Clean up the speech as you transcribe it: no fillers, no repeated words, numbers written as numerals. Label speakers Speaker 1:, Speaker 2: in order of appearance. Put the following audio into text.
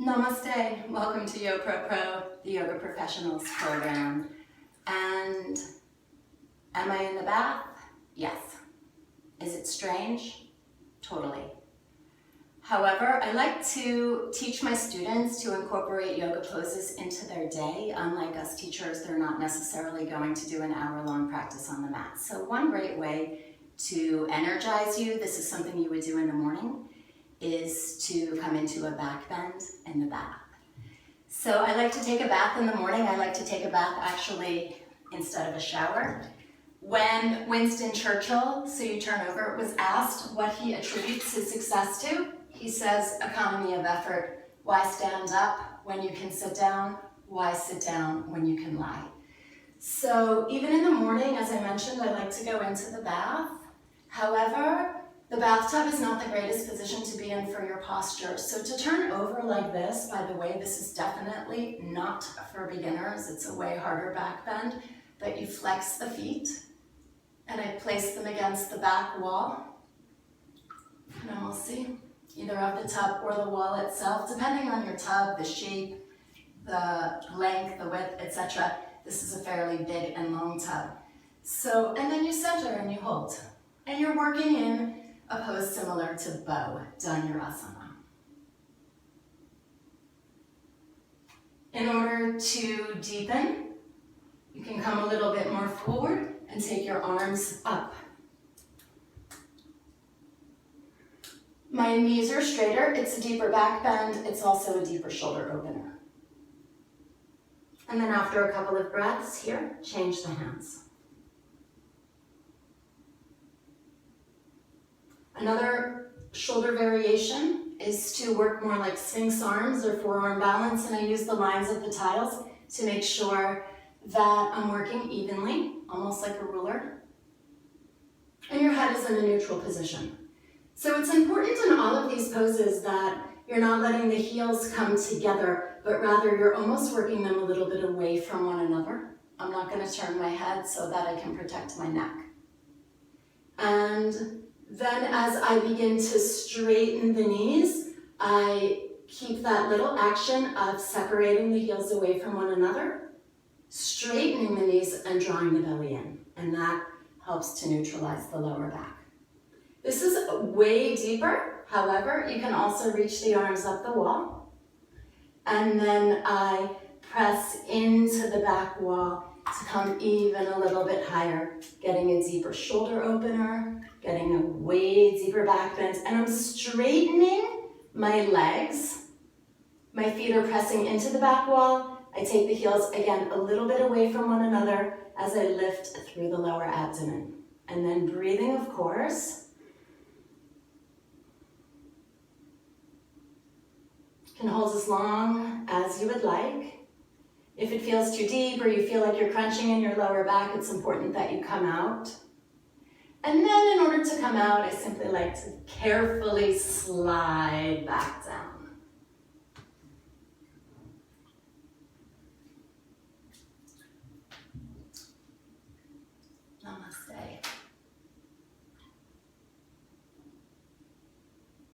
Speaker 1: Namaste, welcome to Yoga Pro, the Yoga Professionals program. And am I in the bath? Yes. Is it strange? Totally. However, I like to teach my students to incorporate yoga poses into their day. Unlike us teachers, they're not necessarily going to do an hour-long practice on the mat. So one great way to energize you, this is something you would do in the morning, is to come into a back bend in the bath. So I like to take a bath in the morning. I like to take a bath actually instead of a shower. When Winston Churchill, so you turn over, was asked what he attributes his success to, he says, economy of effort. Why stand up when you can sit down? Why sit down when you can lie? So even in the morning, as I mentioned, I like to go into the bath. However, the bathtub is not the greatest position to be in for your posture. So to turn over like this, by the way, this is definitely not for beginners. It's a way harder back bend, but you flex the feet and I place them against the back wall. And then we'll see, either of the tub or the wall itself, depending on your tub, the shape, the length, the width, etc. This is a fairly big and long tub. So, and then you center and you hold. And you're working in a pose similar to bow, Dhanurasana. In order to deepen, you can come a little bit more forward and take your arms up. My knees are straighter, it's a deeper back bend, it's also a deeper shoulder opener. And then after a couple of breaths here, change the hands. Another shoulder variation is to work more like Sphinx arms or forearm balance, and I use the lines of the tiles to make sure that I'm working evenly, almost like a ruler. And your head is in a neutral position. So it's important in all of these poses that you're not letting the heels come together, but rather you're almost working them a little bit away from one another. I'm not going to turn my head so that I can protect my neck. And then as I begin to straighten the knees, I keep that little action of separating the heels away from one another, straightening the knees and drawing the belly in. And that helps to neutralize the lower back. This is way deeper. However, you can also reach the arms up the wall. And then I press into the back wall to come even a little bit higher, getting a deeper shoulder opener, getting a way deeper back bend, and I'm straightening my legs. My feet are pressing into the back wall. I take the heels, again, a little bit away from one another as I lift through the lower abdomen. And then breathing, of course. You can hold as long as you would like. If it feels too deep or you feel like you're crunching in your lower back, it's important that you come out. And then in order to come out, I simply like to carefully slide back down.